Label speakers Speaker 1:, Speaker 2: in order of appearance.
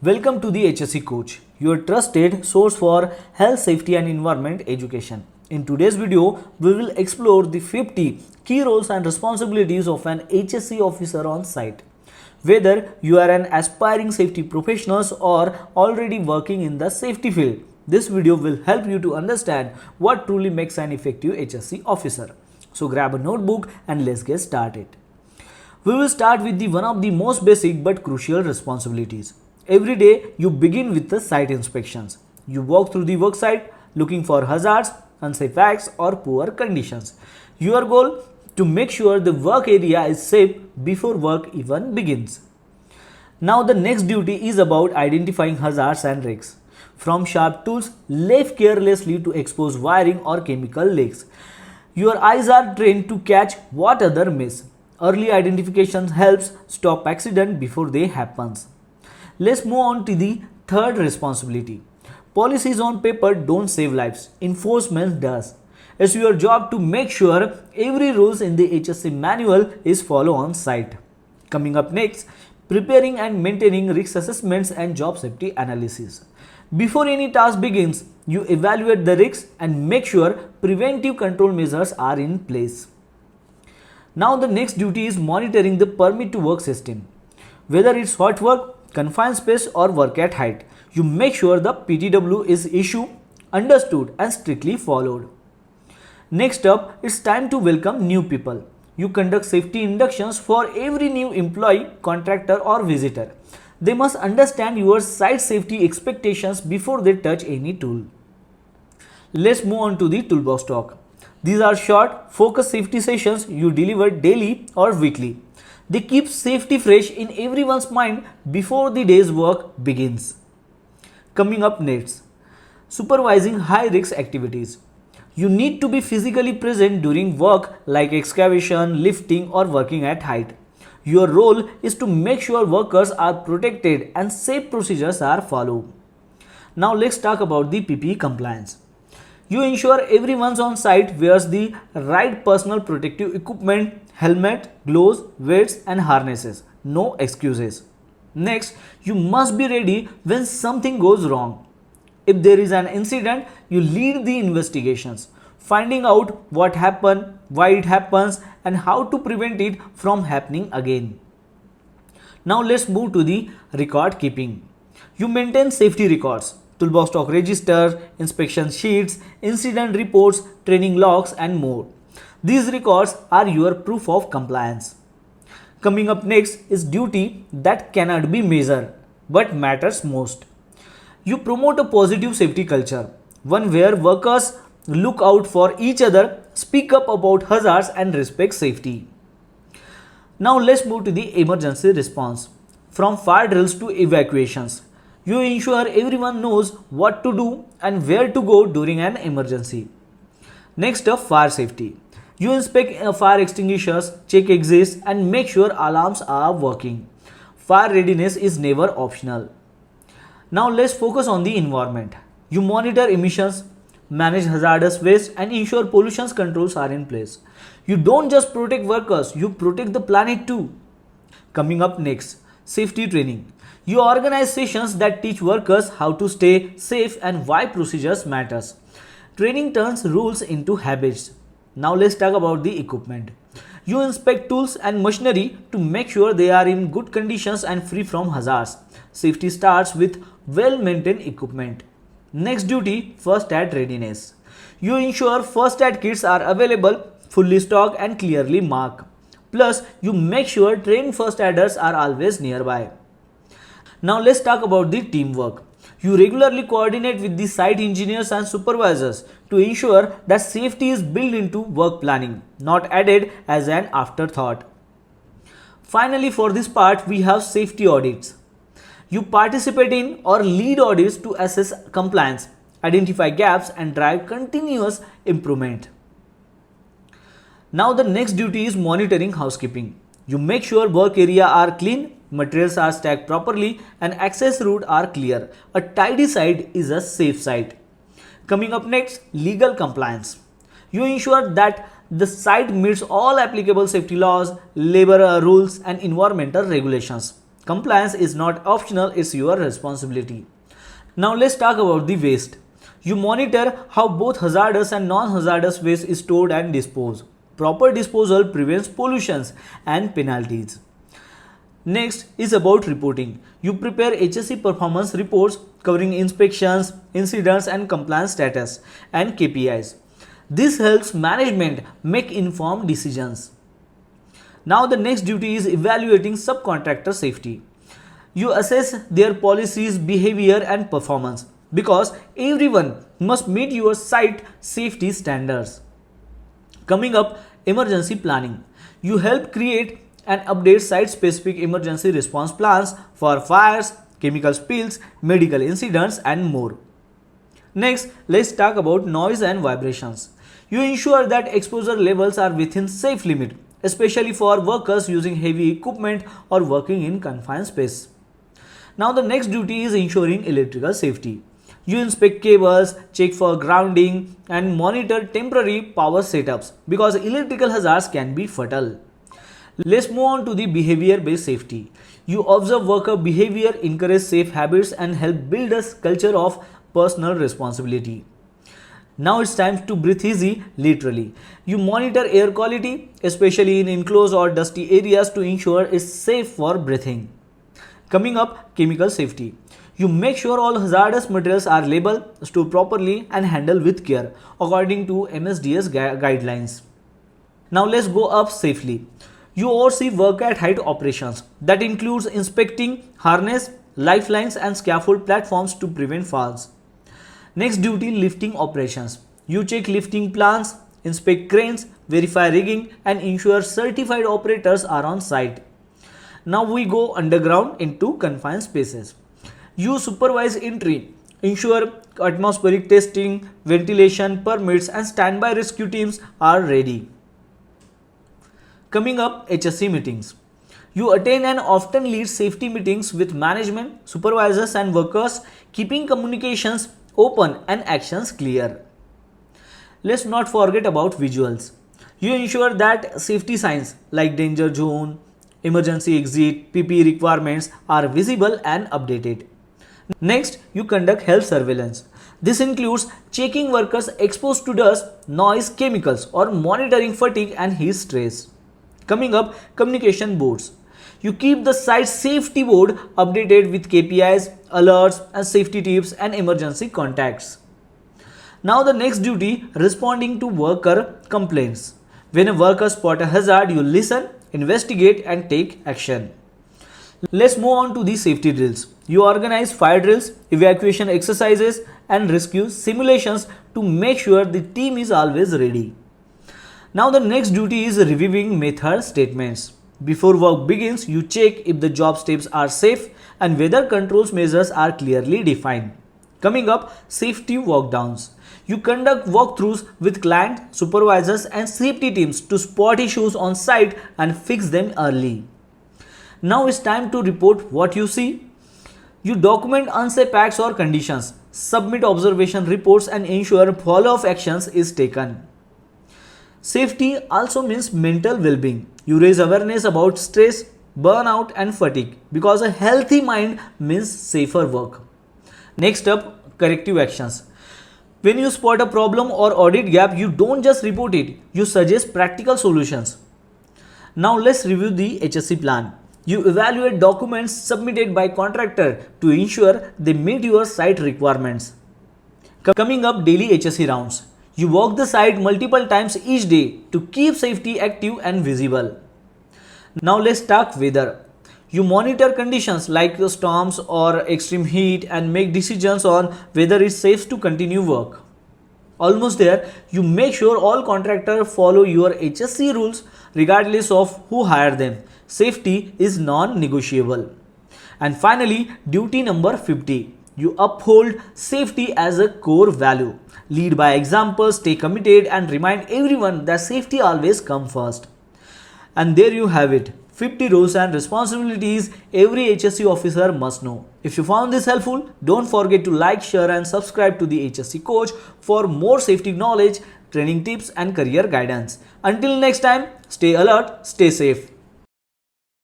Speaker 1: Welcome to the HSE Coach, your trusted source for health, safety and environment education. In today's video, we will explore the 50 key roles and responsibilities of an HSE officer on site. Whether you are an aspiring safety professional or already working in the safety field, this video will help you to understand what truly makes an effective HSE officer. So grab a notebook and let's get started. We will start with one of the most basic but crucial responsibilities. Every day you begin with the site inspections. You walk through the work site looking for hazards, unsafe acts or poor conditions. Your goal to make sure the work area is safe before work even begins. Now the next duty is about identifying hazards and risks. From sharp tools left carelessly to expose wiring or chemical leaks. Your eyes are trained to catch what others miss. Early identification helps stop accident before they happen. Let's move on to the third responsibility. Policies on paper don't save lives. Enforcement does. It's your job to make sure every rules in the HSE manual is followed on site. Coming up next, preparing and maintaining risk assessments and job safety analysis. Before any task begins, you evaluate the risks and make sure preventive control measures are in place. Now the next duty is monitoring the permit to work system. Whether it's hot work, confined space or work at height, you make sure the PTW is issued, understood and strictly followed. Next up, it's time to welcome new people. You conduct safety inductions for every new employee, contractor or visitor. They must understand your site safety expectations before they touch any tool. Let's move on to the Toolbox Talk. These are short, focused safety sessions you deliver daily or weekly. They keep safety fresh in everyone's mind before the day's work begins. Coming up next, supervising high-risk activities. You need to be physically present during work like excavation, lifting or working at height. Your role is to make sure workers are protected and safe procedures are followed. Now let's talk about the PPE compliance. You ensure everyone on site wears the right personal protective equipment, helmet, gloves, weights and harnesses. No excuses. Next, you must be ready when something goes wrong. If there is an incident, you lead the investigations, finding out what happened, why it happens and how to prevent it from happening again. Now let's move to the record keeping. You maintain safety records. Toolbox Talk register, inspection sheets, incident reports, training logs and more. These records are your proof of compliance. Coming up next is duty that cannot be measured but matters most. You promote a positive safety culture, one where workers look out for each other, speak up about hazards and respect safety. Now let's move to the emergency response. From fire drills to evacuations. You ensure everyone knows what to do and where to go during an emergency. Next up, fire safety. You inspect fire extinguishers, check exits and make sure alarms are working. Fire readiness is never optional. Now let's focus on the environment. You monitor emissions, manage hazardous waste and ensure pollution controls are in place. You don't just protect workers, you protect the planet too. Coming up next, safety training. You organize sessions that teach workers how to stay safe and why procedures matters. Training turns rules into habits. Now let's talk about the equipment. You inspect tools and machinery to make sure they are in good conditions and free from hazards. Safety starts with well-maintained equipment. Next duty, first aid readiness. You ensure first aid kits are available, fully stocked and clearly marked. Plus, you make sure trained first aiders are always nearby. Now let's talk about the teamwork. You regularly coordinate with the site engineers and supervisors to ensure that safety is built into work planning, not added as an afterthought. Finally, for this part, we have safety audits. You participate in or lead audits to assess compliance, identify gaps and drive continuous improvement. Now the next duty is monitoring housekeeping. You make sure work area are clean, materials are stacked properly and access routes are clear. A tidy site is a safe site. Coming up next, legal compliance. You ensure that the site meets all applicable safety laws, labor rules and environmental regulations. Compliance is not optional, it's your responsibility. Now let's talk about the waste. You monitor how both hazardous and non-hazardous waste is stored and disposed. Proper disposal prevents pollutions and penalties. Next is about reporting. You prepare HSE performance reports covering inspections, incidents and compliance status and KPIs. This helps management make informed decisions. Now the next duty is evaluating subcontractor safety. You assess their policies, behavior and performance because everyone must meet your site safety standards. Coming up, emergency planning. You help create and update site-specific emergency response plans for fires, chemical spills, medical incidents and more. Next, let's talk about noise and vibrations. You ensure that exposure levels are within safe limit, especially for workers using heavy equipment or working in confined space. Now the next duty is ensuring electrical safety. You inspect cables, check for grounding and monitor temporary power setups because electrical hazards can be fatal. Let's move on to the behavior-based safety. You observe worker behavior, encourage safe habits and help build a culture of personal responsibility. Now it's time to breathe easy, literally. You monitor air quality, especially in enclosed or dusty areas to ensure it's safe for breathing. Coming up, chemical safety. You make sure all hazardous materials are labeled, stored properly and handled with care according to MSDS guidelines. Now let's go up safely. You oversee work at height operations. That includes inspecting harness, lifelines and scaffold platforms to prevent falls. Next duty, lifting operations. You check lifting plans, inspect cranes, verify rigging and ensure certified operators are on site. Now we go underground into confined spaces. You supervise entry, ensure atmospheric testing, ventilation permits and standby rescue teams are ready. Coming up, HSE meetings. You attend and often lead safety meetings with management, supervisors and workers, keeping communications open and actions clear. Let's not forget about visuals. You ensure that safety signs like danger zone, emergency exit, PPE requirements are visible and updated. Next, you conduct health surveillance. This includes checking workers exposed to dust, noise, chemicals or monitoring fatigue and heat stress. Coming up, communication boards. You keep the site safety board updated with KPIs, alerts and safety tips and emergency contacts. Now the next duty, responding to worker complaints. When a worker spots a hazard, you listen, investigate and take action. Let's move on to the safety drills. You organize fire drills, evacuation exercises and rescue simulations to make sure the team is always ready. Now the next duty is reviewing method statements. Before work begins, you check if the job steps are safe and whether controls measures are clearly defined. Coming up, safety walkdowns. You conduct walkthroughs with client, supervisors and safety teams to spot issues on site and fix them early. Now it's time to report what you see. You document unsafe acts or conditions, submit observation reports and ensure follow-up actions is taken. Safety also means mental well-being. You raise awareness about stress, burnout and fatigue because a healthy mind means safer work. Next up, corrective actions. When you spot a problem or audit gap, you don't just report it, you suggest practical solutions. Now let's review the HSE plan. You evaluate documents submitted by contractor to ensure they meet your site requirements. Coming up, daily HSE rounds. You walk the site multiple times each day to keep safety active and visible. Now let's talk weather. You monitor conditions like storms or extreme heat and make decisions on whether it's safe to continue work. Almost there, you make sure all contractors follow your HSE rules regardless of who hired them. Safety is non-negotiable. And finally, duty number 50. You uphold safety as a core value. Lead by example, stay committed and remind everyone that safety always comes first. And there you have it. 50 roles and responsibilities every HSE officer must know. If you found this helpful, don't forget to like, share and subscribe to the HSE Coach for more safety knowledge, training tips and career guidance. Until next time, stay alert, stay safe.